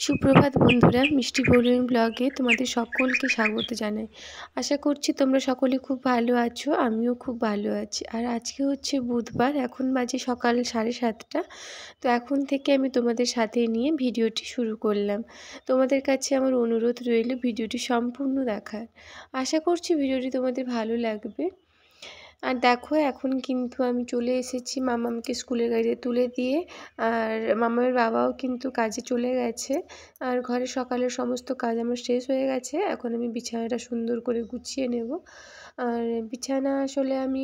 সুপ্রভাত বন্ধুরা, মিষ্টি বলুন ব্লগে তোমাদের সকলকে স্বাগত জানাই। আশা করছি তোমরা সকলে খুব ভালো আছো, আমিও খুব ভালো আছি। আর আজকে হচ্ছে বুধবার, এখন বাজে সকাল 7:30। তো এখন থেকে আমি তোমাদের সাথে নিয়ে ভিডিওটি শুরু করলাম। তোমাদের কাছে আমার অনুরোধ রইল ভিডিওটি সম্পূর্ণ দেখার। আশা করছি ভিডিওটি তোমাদের ভালো লাগবে। আর দেখো এখন কিন্তু আমি চলে এসেছি মামামকে স্কুলের গাড়িতে তুলে দিয়ে। আর মামামের বাবাও কিন্তু কাজে চলে গেছে। আর ঘরের সকালের সমস্ত কাজ আমার শেষ হয়ে গেছে। এখন আমি বিছানাটা সুন্দর করে গুছিয়ে নেব। আর বিছানা আসলে আমি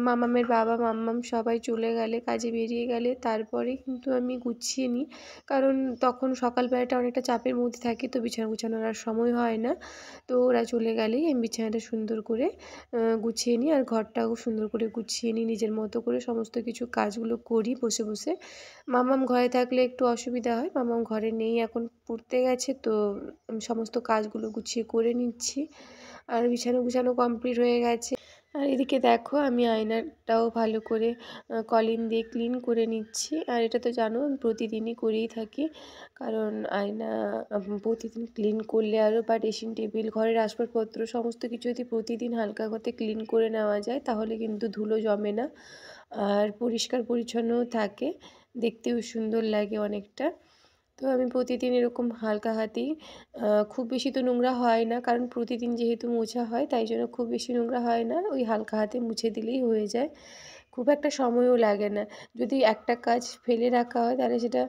মামামের বাবা মাম্মাম সবাই চলে গেলে, কাজে বেরিয়ে গেলে তারপরে কিন্তু আমি গুছিয়ে নিই। কারণ তখন সকালবেলাটা অনেকটা চাপের মধ্যে থাকি, তো বিছানা গুছানোর আর সময় হয় না। তো ওরা চলে গেলেই আমি বিছানাটা সুন্দর করে গুছিয়ে নিই। আর ঘরটাও সুন্দর করে গুছিয়ে নিই, নিজের মতো করে সমস্ত কিছু কাজগুলো করি বসে বসে। মামাম ঘরে থাকলে একটু অসুবিধা হয়, মামাম ঘরে নেই, এখন পড়তে গেছে, তো আমি সমস্ত কাজগুলো গুছিয়ে করে নিচ্ছি। আর বিছানা গুছানো কমপ্লিট হয়ে গেছে। আর এদিকে দেখো আমি আয়নাটাও ভালো করে কলিন দিয়ে ক্লিন করে নিচ্ছি। আর এটা তো জানো আমি প্রতিদিনই করেই থাকি, কারণ আয়না প্রতিদিন ক্লিন করলে আরও, বা ড্রেসিং টেবিল, ঘরের আসবাবপত্র সমস্ত কিছু যদি প্রতিদিন হালকা করতে ক্লিন করে নেওয়া যায় তাহলে কিন্তু ধুলো জমে না, আর পরিষ্কার পরিচ্ছন্নও থাকে, দেখতেও সুন্দর লাগে অনেকটা। তো আমি প্রতিদিন এরকম হালকা হাতেই, খুব বেশি তো নোংরা হয় না, কারণ প্রতিদিন যেহেতু মোছা হয় তাই জন্য খুব বেশি নোংরা হয় না, ওই হালকা হাতে মুছে দিলেই হয়ে যায়, খুব একটা সময়ও লাগে না। যদি একটা কাজ ফেলে রাখা হয় তাহলে সেটা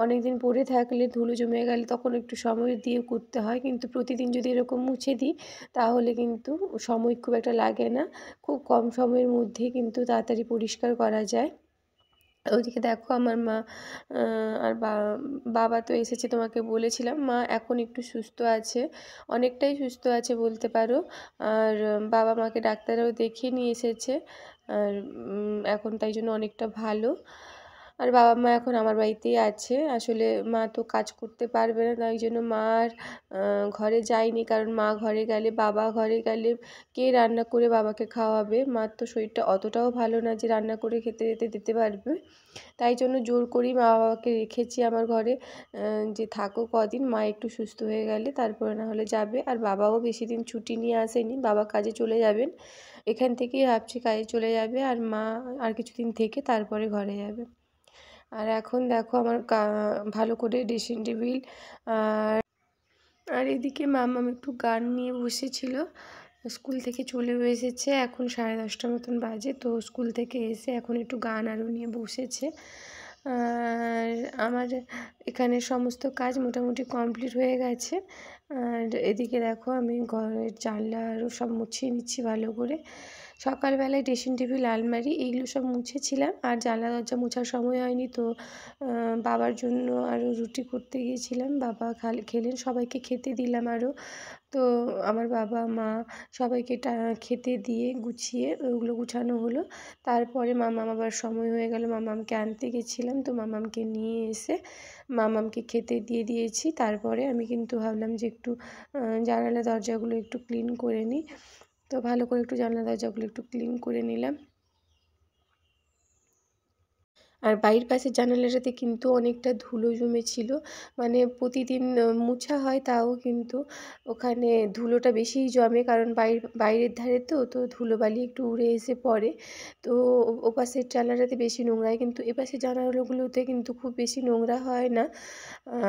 অনেক দিন পড়ে থাকলে ধুলো জমে গেলে তখন একটু সময় দিয়ে করতে হয়, কিন্তু প্রতিদিন যদি এরকম মুছে দিই তাহলে কিন্তু সময় খুব একটা লাগে না, খুব কম সময়ের মধ্যেই কিন্তু তাড়াতাড়ি পরিষ্কার করা যায়। ওইদিকে দেখো আমার মা আর বাবা তো এসেছে, তোমাকে বলেছিলাম মা এখন একটু সুস্থ আছে, অনেকটাই সুস্থ আছে বলতে পারো। আর বাবা মাকে ডাক্তারও দেখিয়ে নিয়ে এসেছে, আর এখন তাই জন্য অনেকটা ভালো। আর বাবা মা এখন আমার বাড়িতেই আছে। আসলে মা তো কাজ করতে পারবে না, তাই জন্য মা আর ঘরে যায়নি, কারণ মা ঘরে গেলে, বাবা ঘরে গেলে কে রান্না করে বাবাকে খাওয়াবে? মার তো শরীরটা অতটাও ভালো না যে রান্না করে খেতে যেতে দিতে পারবে। তাই জন্য জোর করেই মা বাবাকে রেখেছি আমার ঘরে, যে থাকো কদিন, মা একটু সুস্থ হয়ে গেলে তারপরে না হলে যাবে। আর বাবাও বেশি দিন ছুটি নিয়ে আসেনি, বাবা কাজে চলে যাবেন, এখান থেকেই ভাবছি কাজে চলে যাবে, আর মা আর কিছুদিন থেকে তারপরে ঘরে যাবে। আর এখন দেখো আমার ভালো করে ড্রেসিং টেবিল, আর আর এদিকে মাম্মাম একটু গান নিয়ে বসেছিল, স্কুল থেকে চলেও এসেছে, এখন 10:30 মতন বাজে, তো স্কুল থেকে এসে এখন একটু গান আরও নিয়ে বসেছে। আর আমার এখানে সমস্ত কাজ মোটামুটি কমপ্লিট হয়ে গেছে। আর এদিকে দেখো আমি ঘরের জানলা আরও সব মুছিয়ে নিচ্ছি ভালো করে। সকালবেলায় ড্রেসিং টেবিল, আলমারি এইগুলো সব মুছেছিলাম, আর জানলা দরজা মোছার সময় হয়নি, তো বাবার জন্য আরও রুটি করতে গিয়েছিলাম, বাবা খেলেন, সবাইকে খেতে দিলাম আরও। তো আমার বাবা মা সবাইকে খেতে দিয়ে গুছিয়ে ওগুলো গুছানো হলো। তারপরে মামাম আবার সময় হয়ে গেল, মামামকে আনতে গেছিলাম, তো মামামকে নিয়ে এসে মামামকে খেতে দিয়ে দিয়েছি। তারপরে আমি কিন্তু ভাবলাম যে একটু জানালা দরজাগুলো একটু ক্লিন করে নিই, তো ভালো করে একটু জানলা দরজাগুলো একটু ক্লিন করে নিলাম। আর বাড়ির পাশের জানালাটাতে কিন্তু অনেকটা ধুলো জমেছিল, মানে প্রতিদিন মোছা হয় তাও কিন্তু ওখানে ধুলোটা বেশিই জমে, কারণ বাইরের ধারে তো ধুলোবালি একটু উড়ে এসে পড়ে, তো ওপাশের জানালাটাতে বেশি নোংরা হয়, কিন্তু এপাশের জানালাগুলোতে কিন্তু খুব বেশি নোংরা হয় না।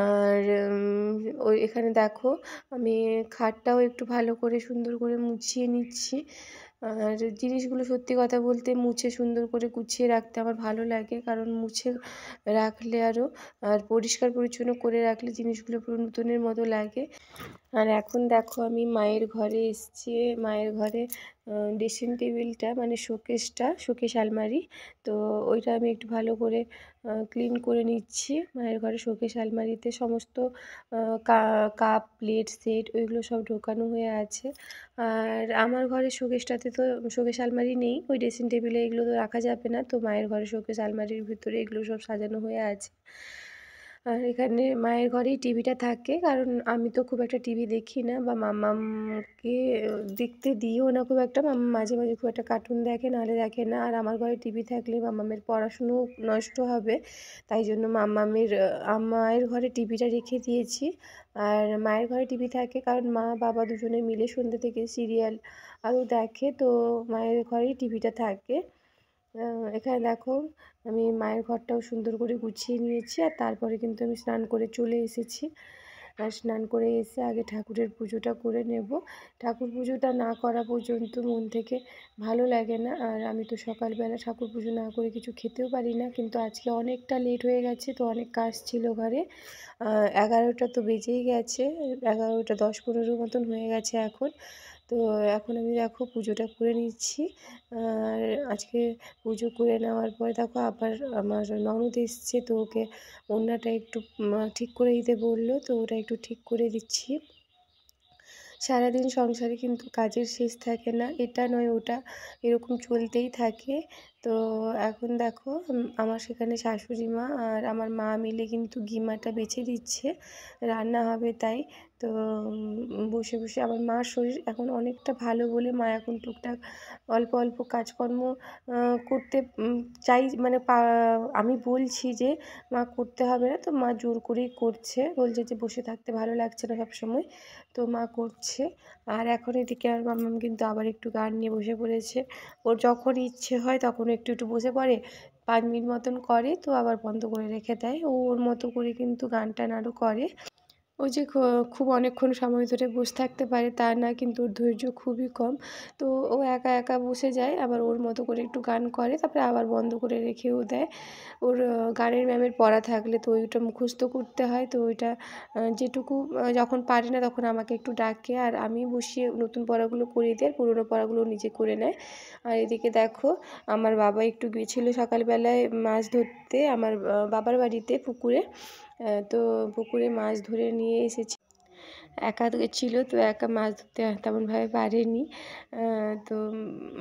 আর ওই এখানে দেখো আমি খাটটাও একটু ভালো করে সুন্দর করে মুছিয়ে নিচ্ছি। আর জিনিসগুলো সত্যি কথা বলতে মুছে সুন্দর করে গুছিয়ে রাখতে আমার ভালো লাগে, কারণ মুছে রাখলে আরও, আর পরিষ্কার পরিচ্ছন্ন করে রাখলে জিনিসগুলো পুরো নতুনের মতো লাগে। আর এখন দেখো আমি মায়ের ঘরে এসেছি, মায়ের ঘরে ড্রেসিং টেবিলটা, মানে শোকেস আলমারি, তো ওইটা আমি একটু ভালো করে ক্লিন করে নিচ্ছি। মায়ের ঘরে শোকেস আলমারিতে সমস্ত কাপ প্লেট সেট ওইগুলো সব ঢোকানো হয়ে আছে। আর আমার ঘরে শোকেসটাতে তো শোকেস আলমারি নেই, ওই ড্রেসিং টেবিলে এগুলো তো রাখা যাবে না, তো মায়ের ঘরে শোকেস আলমারির ভিতরে এগুলো সব সাজানো হয়ে আছে। আর এখানে মায়ের ঘরেই টিভিটা থাকে, কারণ আমি তো খুব একটা টিভি দেখি না বা মাম্মামকে দেখতে দিইও না খুব একটা। মাম্মাম মাঝে মাঝে খুব একটা কার্টুন দেখে, নাহলে দেখে না। আর আমার ঘরে টিভি থাকলে মাম্মামের পড়াশুনোও নষ্ট হবে, তাই জন্য মায়ের ঘরে টিভিটা রেখে দিয়েছি। আর মায়ের ঘরে টিভি থাকে কারণ মা বাবা দুজনে মিলে সন্ধ্যে থেকে সিরিয়াল আরও দেখে, তো মায়ের ঘরেই টিভিটা থাকে। এখানে দেখো আমি মায়ের ঘরটাও সুন্দর করে গুছিয়ে নিয়েছি, আর তারপরে কিন্তু আমি স্নান করে চলে এসেছি। আর স্নান করে এসে আগে ঠাকুরের পুজোটা করে নেব। ঠাকুর পুজোটা না করা পর্যন্ত মন থেকে ভালো লাগে না। আর আমি তো সকালবেলা ঠাকুর পুজো না করে কিছু খেতেও পারি না, কিন্তু আজকে অনেকটা লেট হয়ে গেছে, তো অনেক কাজ ছিল ঘরে। 11টা তো বেজেই গেছে, 11টা 10-15 মতন হয়ে গেছে এখন। তো এখন আমি দেখো পুজোটা করে নিচ্ছি। আর আজকে পুজো করে নেওয়ার পরে দেখো আবার আমার ননদ এসছে, তো ওকে ওড়নাটা একটু ঠিক করে দিতে বললো, তো ওটা একটু ঠিক করে দিচ্ছি। সারাদিন সংসারে কিন্তু কাজের শেষ থাকে না, এটা নয় ওটা এরকম চলতেই থাকে। তো এখন দেখো আমার সেখানে শাশুড়ি মা আর আমার মা মিলে কিন্তু গিমাটা বেছে দিচ্ছে, রান্না হবে তাই। তো বসে বসে আমার মার শরীর এখন অনেকটা ভালো বলে মা এখন টুকটাক অল্প অল্প কাজকর্ম করতে চাই, মানে আমি বলছি যে মা করতে হবে না, তো মা জোর করেই করছে, বলছে যে বসে থাকতে ভালো লাগছে না সবসময়, তো মা করছে। আর এখন এদিকে আর মাম্মাম কিন্তু আবার একটু গান নিয়ে বসে পড়েছে। ওর যখন ইচ্ছে হয় তখন একটু একটু বসে পড়ে, 5 মিনিট মতন করে, তো আবার বন্ধ করে রেখে দেয়। ও ওর মতো করে কিন্তু গান টান আরও করে। ও যে খুব অনেকক্ষণ সময় ধরে বসে থাকতে পারে তা না, কিন্তু ওর ধৈর্য খুবই কম। তো ও একা একা বসে যায়, আবার ওর মতো করে একটু গান করে, তারপরে আবার বন্ধ করে রেখেও দেয়। ওর গানের ম্যামের পড়া থাকলে তো ওইটা মুখস্থ করতে হয়, তো ওইটা যেটুকু যখন পারে না তখন আমাকে একটু ডাকে, আর আমি বসিয়ে নতুন পড়াগুলো করিয়ে দিই, আর পুরোনো পড়াগুলো নিজে করে নেয়। আর এদিকে দেখো আমার বাবা একটু গিয়েছিলো সকালবেলায় মাছ ধরতে আমার বাবার বাড়িতে পুকুরে। তো পুকুরে মাছ ধরে নিয়ে এসেছি। একা ছিল, তো একা মাছ ধরতে তেমনভাবে পারেনি। তো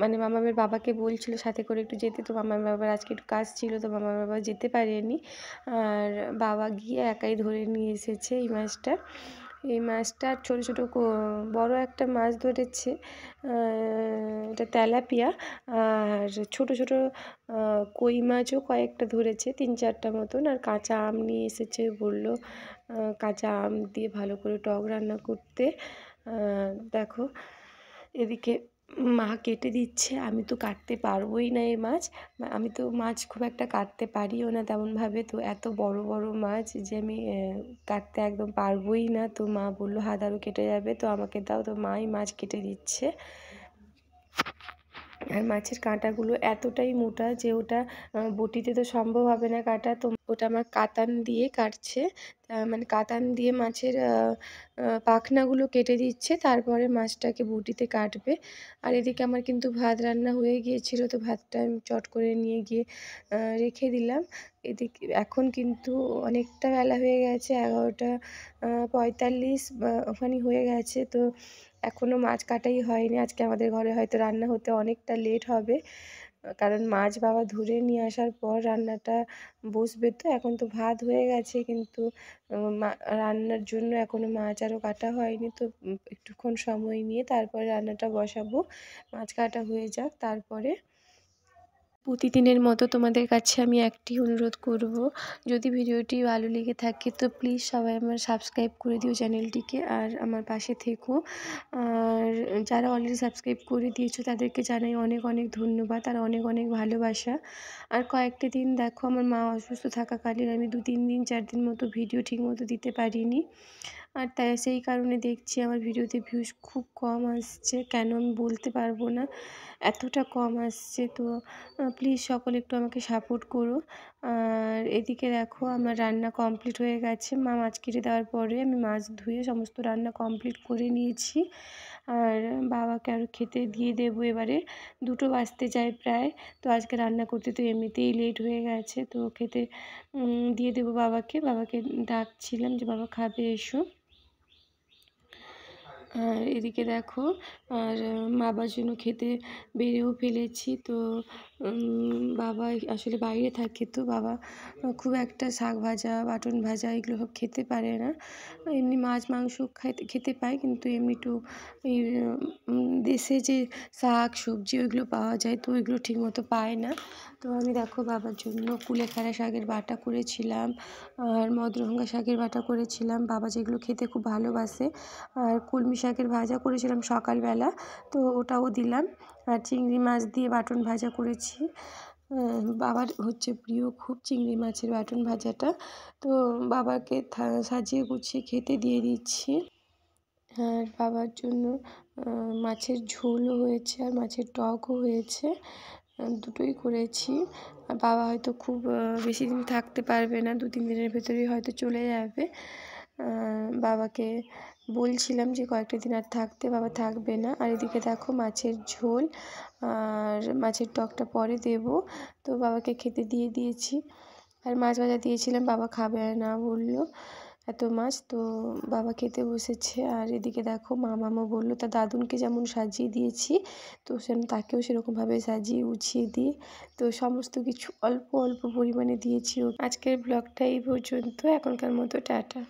মানে মামামের বাবাকে বলছিল সাথে করে একটু যেতে, তো মামার বাবার আজকে একটু কাজ ছিল, তো মামার বাবা যেতে পারেনি। আর বাবা গিয়ে একাই ধরে নিয়ে এসেছে এই মাছটা। এই মাছটা ছোটো ছোটো বড় একটা মাছ ধরেছে, এটা তেলাপিয়া। আর ছোটো ছোটো কই মাছও কয়েকটা ধরেছে, 3-4টা মতন। আর কাঁচা আম নিয়ে এসেছে, বললো কাঁচা আম দিয়ে ভালো করে টক রান্না করতে। দেখো এদিকে মা কেটে দিচ্ছে, আমি তো কাটতে পারবোই না এই মাছ। আমি তো মাছ খুব একটা কাটতে পারিও না তেমনভাবে, তো এত বড় বড় মাছ যে আমি কাটতে একদম পারবোই না। তো মা বললো হাত আরও কেটে যাবে, তো আমাকে দাও, তো মাই মাছ কেটে দিচ্ছে। আর মাছের কাঁটাগুলো এতটাই মোটা যে ওটা বটিতে তো সম্ভব হবে না কাটা, তো ওটা আমার কাতান দিয়ে কাটছে। মানে কাতান দিয়ে মাছের পাখনাগুলো কেটে দিচ্ছে, তারপরে মাছটাকে বটিতে কাটবে। আর এদিকে আমার কিন্তু ভাত রান্না হয়ে গিয়েছিল, তো ভাতটা আমি চট করে নিয়ে গিয়ে রেখে দিলাম। এদিকে এখন কিন্তু অনেকটা বেলা হয়ে গেছে, 11টা 45 ওখানে হয়ে গেছে, তো এখনও মাছ কাটাই হয়নি। আজকে আমাদের ঘরে হয়তো রান্না হতে অনেকটা লেট হবে, কারণ মাছ বাবা ধরে নিয়ে আসার পর রান্নাটা বসবে। তো এখন তো ভাত হয়ে গেছে, কিন্তু রান্নার জন্য এখনও মাছ আরও কাটা হয়নি, তো একটুক্ষণ সময় নিয়ে তারপরে রান্নাটা বসাবো। মাছ কাটা হয়ে যাক তারপরে। প্রতিদিনের মতো তোমাদের কাছে আমি একটি অনুরোধ করব, যদি ভিডিওটি ভালো লেগে থাকে তো প্লিজ সবাই আমার সাবস্ক্রাইব করে দিও চ্যানেলটিকে, আর আমার পাশে থেকো। আর যারা অলরেডি সাবস্ক্রাইব করে দিয়েছো তাদেরকে জানাই অনেক অনেক ধন্যবাদ আর অনেক অনেক ভালোবাসা। আর কয়েকটা দিন দেখো আমার মা অসুস্থ থাকাকালীন আমি 2-3 দিন 4 দিন মতো ভিডিও ঠিক মতো দিতে পারিনি, আর তাই সেই কারণে দেখছি আমার ভিডিওতে ভিউজ খুব কম আসছে, কেন আমি বলতে পারবো না, এতটা কম আসছে। তো প্লিজ সকলে একটু আমাকে সাপোর্ট করো। আর এদিকে দেখো আমার রান্না কমপ্লিট হয়ে গেছে, মা মাছ কেটে দেওয়ার পরে আমি মাছ ধুয়ে সমস্ত রান্না কমপ্লিট করে নিয়েছি। আর বাবাকে আরও খেতে দিয়ে দেবো এবারে, 2টো বাজতে যায় প্রায়। তো আজকে রান্না করতে তো এমনিতেই লেট হয়ে গেছে, তো খেতে দিয়ে দেবো বাবাকে। বাবাকে ডাকছিলাম যে বাবা খাবে এসো। আর এদিকে দেখো, আর বাবার জন্য খেতে বেড়েও ফেলেছি। তো বাবা আসলে বাইরে থাকে, তো বাবা খুব একটা শাক ভাজা, বাটন ভাজা এগুলো সব খেতে পারে না। এমনি মাছ মাংস খেতে পায়, কিন্তু এমনি একটু এই দেশে যে শাক সবজি ওইগুলো পাওয়া যায়, তো ওইগুলো ঠিকমতো পায় না। তো আমি দেখো বাবার জন্য কুলেখাড়া শাকের বাটা করেছিলাম, আর মধুরঙ্গা শাকের বাটা করেছিলাম, বাবা যেগুলো খেতে খুব ভালোবাসে। আর কলমি শাকের ভাজা করেছিলাম সকালবেলা, তো ওটাও দিলাম। আর চিংড়ি মাছ দিয়ে বাটন ভাজা করেছি। বাবার হচ্ছে প্রিয় খুব চিংড়ি মাছের বাটন ভাজাটা। তো বাবাকে সাজিয়ে গুছিয়ে খেতে দিয়ে দিচ্ছি। আর বাবার জন্য মাছের ঝোলও হয়েছে আর মাছের টকও হয়েছে, দুটোই করেছি। আর বাবা হয়তো খুব বেশি দিন থাকতে পারবে না, 2-3 দিনের ভেতরেই হয়তো চলে যাবে। বাবাকে বলছিলাম যে কয়েকটা দিন আর থাকতে, বাবা থাকবে না। আর এদিকে দেখো মাছের ঝোল আর মাছের টকটা পরে দেব, তো বাবাকে খেতে দিয়ে দিয়েছি। আর মাছ ভাজা দিয়েছিলাম, বাবা খাবে না বললো এত মাছ, তো বাবা খেতে বসেছে। আর এদিকে দেখো মামামও বললো তার দাদুনকে যেমন সাজিয়ে দিয়েছি, তো তাকেও সেরকমভাবে সাজিয়ে গুছিয়ে দিই। তো সমস্ত কিছু অল্প অল্প পরিমাণে দিয়েছি। আজকের ব্লগটা এই পর্যন্ত, এখনকার মতো টাটা।